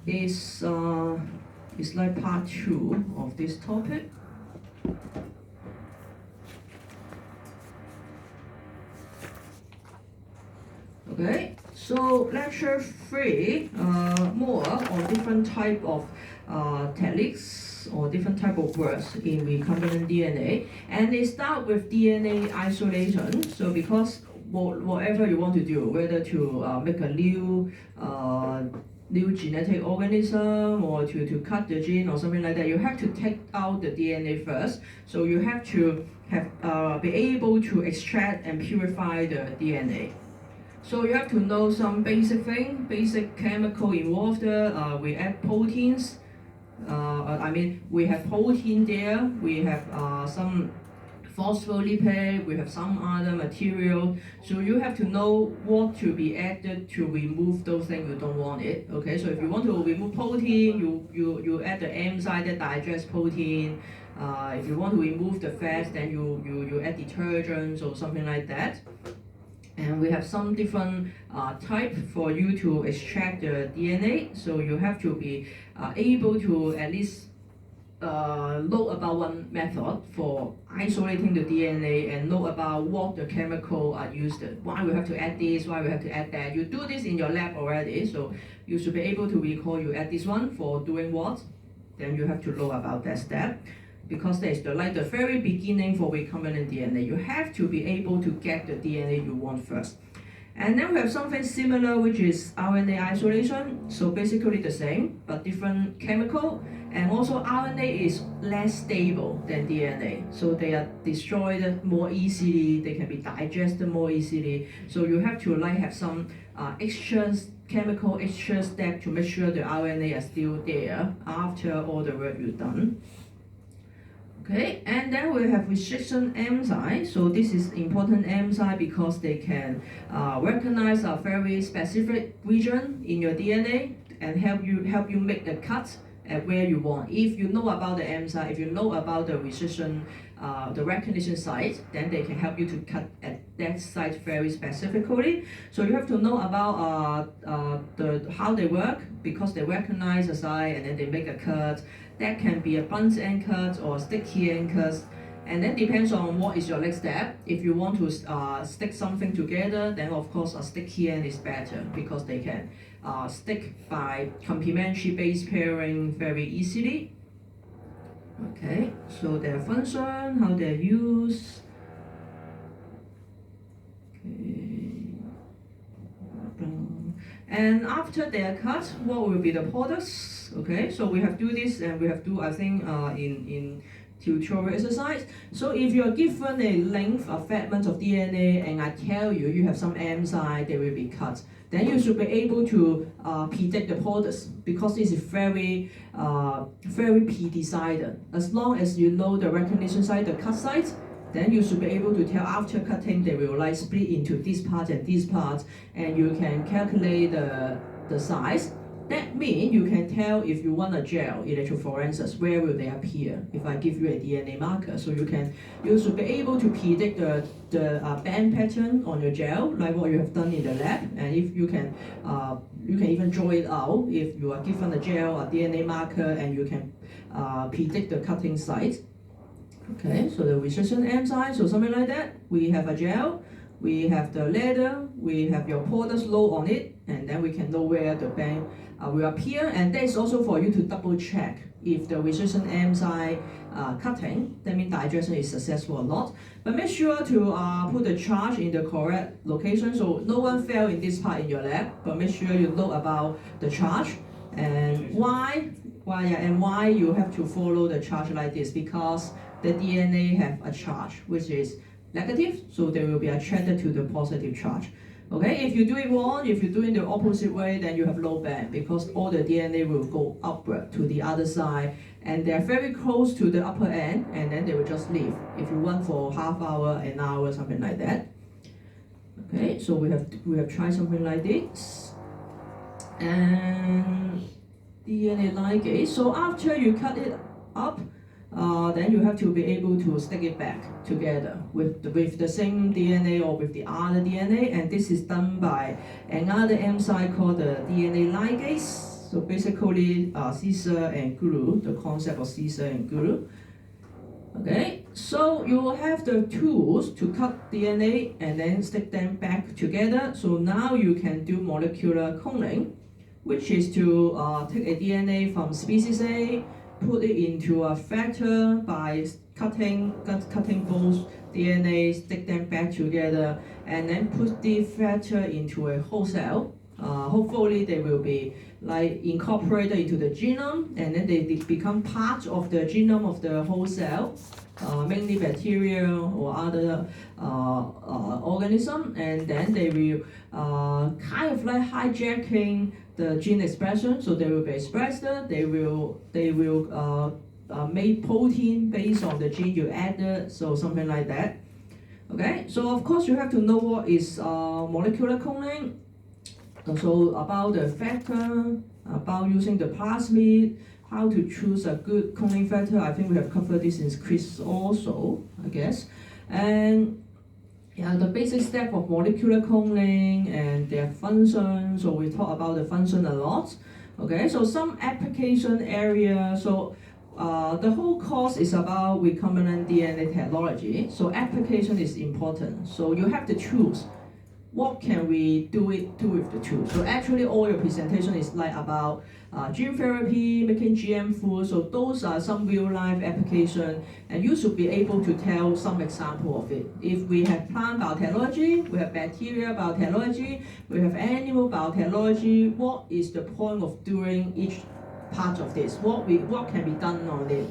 is like part 2 of this topic. Okay, so lecture 3, more on different type of techniques or different type of words in recombinant DNA, and they start with DNA isolation. So because whatever you want to do, whether to make a new genetic organism or to cut the gene or something like that, you have to take out the DNA first. So you have to be able to extract and purify the DNA. So you have to know some basic thing, basic chemical involved. We add proteins. We have protein there. We have some phospholipid. We have some other material. So you have to know what to be added to remove those things you don't want it. Okay. So if you want to remove protein, you add the enzyme that digests protein. If you want to remove the fats, then you add detergents or something like that. And we have some different type for you to extract the DNA. So you have to be able to at least know about one method for isolating the DNA and know about what the chemical are used. Why we have to add this, why we have to add that. You do this in your lab already, so you should be able to recall you add this one for doing what. Then you have to know about that step. Because there's the very beginning for recombinant DNA. You have to be able to get the DNA you want first. And then we have something similar, which is RNA isolation. So basically the same, but different chemical. And also RNA is less stable than DNA. So they are destroyed more easily, they can be digested more easily. So you have to have some chemical extra step to make sure the RNA are still there after all the work you've done. Okay, and then we have restriction enzyme. So this is important enzyme because they can recognize a very specific region in your DNA and help you make the cut at where you want. If you know about the enzyme, if you know about the restriction, the recognition site, then they can help you to cut at that site very specifically. So you have to know about how they work because they recognize the site and then they make a cut. That can be a blunt end cut or sticky end cut. And then depends on what is your next step. If you want to stick something together, then of course a sticky end is better because they can stick by complementary base pairing very easily. Okay, so their function, how they're used. Okay. And after they are cut, what will be the products? Okay, so we have do this and we have do in tutorial exercise. So if you are given a length of fragment of DNA and I tell you have some enzyme, they will be cut. Then you should be able to predict the products because this is very p-decided. As long as you know the recognition site, the cut site, then you should be able to tell after cutting they will split into this part and this part, and you can calculate the size. That means you can tell if you want a gel electrophoresis, where will they appear if I give you a DNA marker. So you should be able to predict the band pattern on your gel, like what you have done in the lab, and if you can even draw it out if you are given a gel, a DNA marker, and you can predict the cutting site. Okay, so the restriction enzyme, so something like that. We have a gel, we have the ladder, we have your products load on it, and then we can know where the band will appear. And that is also for you to double check if the restriction enzyme cutting, that means digestion is successful or not. But make sure to put the charge in the correct location, so no one fail in this part in your lab, but make sure you know about the charge and why you have to follow the charge like this, because the DNA have a charge which is negative, so they will be attracted to the positive charge. Okay, if you do it wrong, if you do it the opposite way, then you have low band because all the DNA will go upward to the other side and they're very close to the upper end, and then they will just leave. If you run for half hour, an hour, something like that. Okay, so we have tried something like this. And DNA ligase. So after you cut it up, then you have to be able to stick it back together with the same DNA or with the other DNA, and this is done by another enzyme called the DNA ligase. So basically, scissor and glue, the concept of scissor and glue. Okay, so you will have the tools to cut DNA and then stick them back together. So now you can do molecular cloning, which is to take a DNA from species A, put it into a vector by cutting both DNA, stick them back together, and then put the vector into a whole cell. Hopefully they will be like incorporated into the genome, and then they become part of the genome of the whole cell, mainly bacteria or other organism, and then they will kind of like hijacking the gene expression. So they will be expressed. They will make protein based on the gene you added. So something like that. Okay. So of course you have to know what is molecular cloning. So about the factor, about using the plasmid, how to choose a good cloning factor. I think we have covered this in quiz also, I guess. And yeah, the basic step of molecular cloning and their function. So we talk about the function a lot. Okay, so some application area. So the whole course is about recombinant DNA technology. So application is important. So you have to choose what can we do with the tool. So actually all your presentation is like about gene therapy, making GM food. So those are some real life application, and you should be able to tell some example of it. If we have plant biotechnology, we have bacteria biotechnology, we have animal biotechnology, what is the point of doing each part of this? What can be done on it?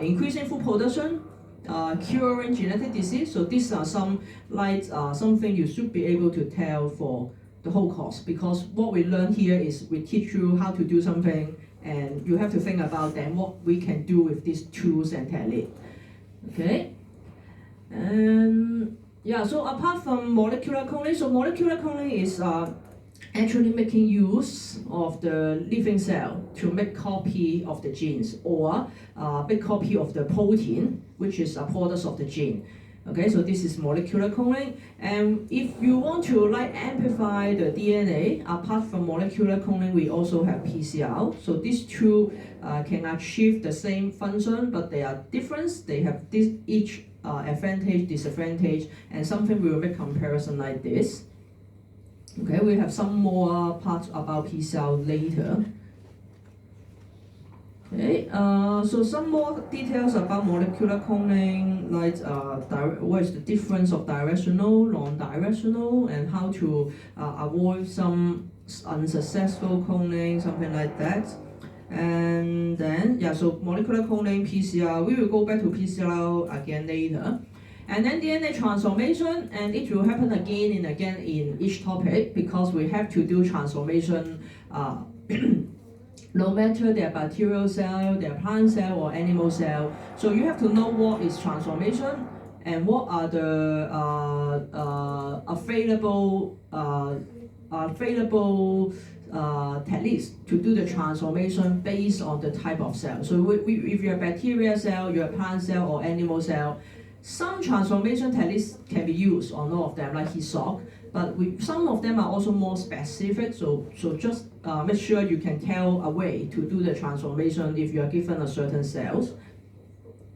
Increasing food production, curing genetic disease. So these are some like something you should be able to tell for the whole course, because what we learn here is we teach you how to do something, and you have to think about then what we can do with these tools and techniques. Okay, and yeah, so apart from molecular cloning, so molecular cloning is actually making use of the living cell to make copy of the genes, or make copy of the protein, which is a product of the gene. Okay, so this is molecular cloning. And if you want to like amplify the DNA, apart from molecular cloning, we also have PCR. So these two can achieve the same function, but they are different. They have this each advantage, disadvantage, and something we will make comparison like this. Okay, we have some more parts about PCR later. Okay, so some more details about molecular cloning, like what is the difference of directional, non-directional, and how to avoid some unsuccessful cloning, something like that. And then, yeah, so molecular cloning, PCR, we will go back to PCR again later. And then DNA transformation, and it will happen again and again in each topic, because we have to do transformation no matter they're bacterial cell, they're plant cell or animal cell. So you have to know what is transformation and what are the available techniques to do the transformation based on the type of cell. So if you're a bacterial cell, you're a plant cell or animal cell, some transformation techniques can be used on all of them, like HISOC, but some of them are also more specific, so just make sure you can tell a way to do the transformation if you are given a certain cells.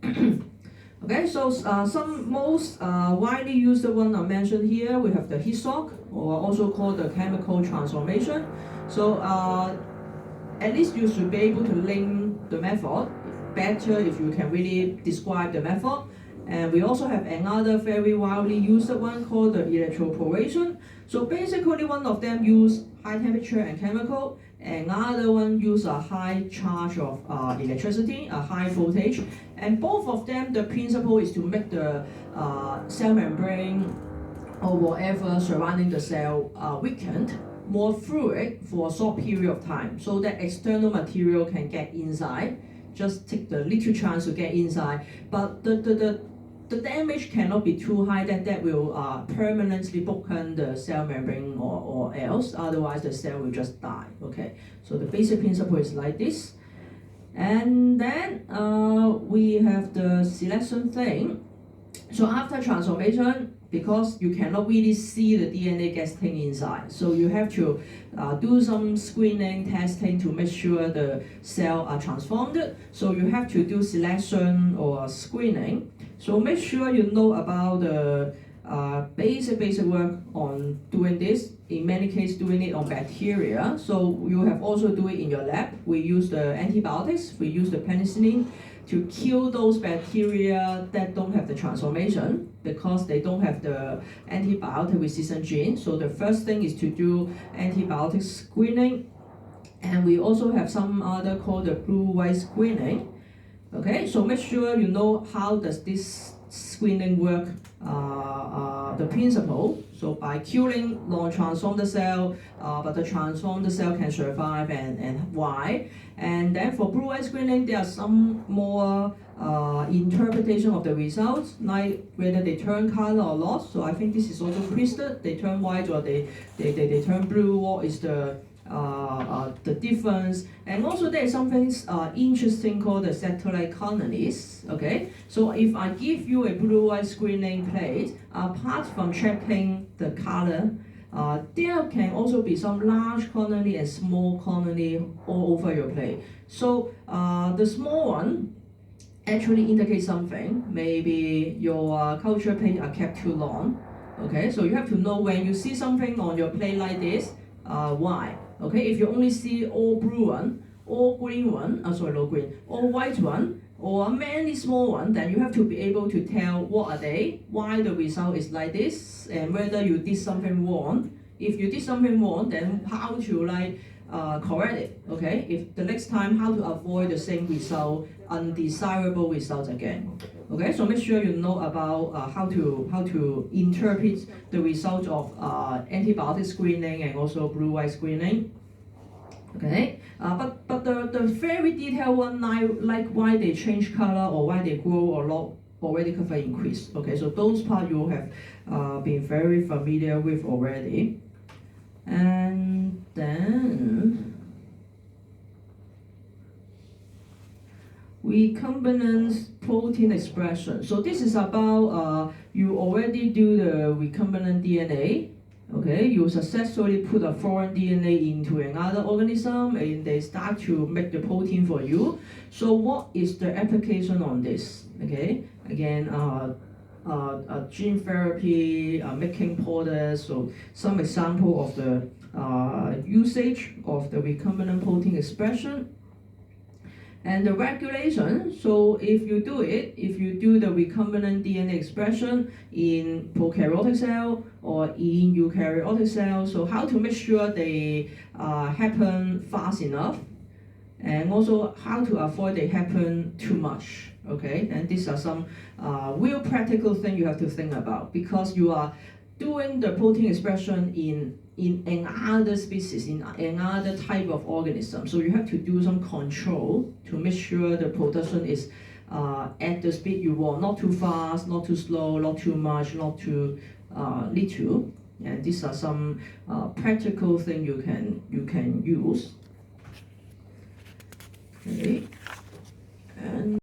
Okay, so some most widely used one are mentioned here. We have the HISOC, or also called the chemical transformation. So at least you should be able to link the method better if you can really describe the method. And we also have another very widely used one called the electroporation. So basically one of them use high temperature and chemical, and another one use a high charge of electricity, a high voltage. And both of them, the principle is to make the cell membrane or whatever surrounding the cell weakened, more fluid for a short period of time, so that external material can get inside. Just take the little chance to get inside, but the damage cannot be too high that will permanently broken the cell membrane or else, otherwise the cell will just die. Okay, so the basic principle is like this. And then we have the selection thing. So after transformation, because you cannot really see the DNA getting inside. So you have to do some screening testing to make sure the cells are transformed. So you have to do selection or screening. So make sure you know about the basic work on doing this. In many cases, doing it on bacteria. So you have also do it in your lab. We use the antibiotics, we use the penicillin to kill those bacteria that don't have the transformation because they don't have the antibiotic resistant gene. So the first thing is to do antibiotic screening. And we also have some other called the blue-white screening. Okay, so make sure you know how does this screening work, the principle. So by killing non-transformed cell, but the transformed cell can survive, and why. And then for blue-white screening, there are some more interpretation of the results, like whether they turn color or not. So I think this is also twisted. They turn white or they turn blue. What is the difference? And also there is something interesting called the satellite colonies. Okay, so if I give you a blue-white screening plate, apart from checking the color, there can also be some large colony and small colony all over your plate. So the small one actually indicates something. Maybe your culture plate are kept too long. Okay, so you have to know when you see something on your plate like this, why. Okay, if you only see all blue one, all green one, no green, all white one, or many small one, then you have to be able to tell what are they, why the result is like this, and whether you did something wrong. If you did something wrong, then how to correct it. Okay, if the next time how to avoid the same result, undesirable results again. Okay, so make sure you know about how to interpret the results of antibiotic screening and also blue-white screening. Okay, but the very detailed one, like why they change color or why they grow or not, already cover increase. Okay, so those parts you have been very familiar with already. And then recombinant protein expression. So this is about you already do the recombinant DNA. Okay, you successfully put a foreign DNA into another organism and they start to make the protein for you. So what is the application on this? Okay, again, gene therapy, making powders. So some example of the usage of the recombinant protein expression. And the regulation, so if you do the recombinant DNA expression in prokaryotic cell or in eukaryotic cell, so how to make sure they happen fast enough, and also how to avoid they happen too much. Okay, and these are some real practical things you have to think about, because you are doing the protein expression in another species, in another type of organism. So you have to do some control to make sure the production is at the speed you want, not too fast, not too slow, not too much, not too little. And these are some practical things you can use. Okay. And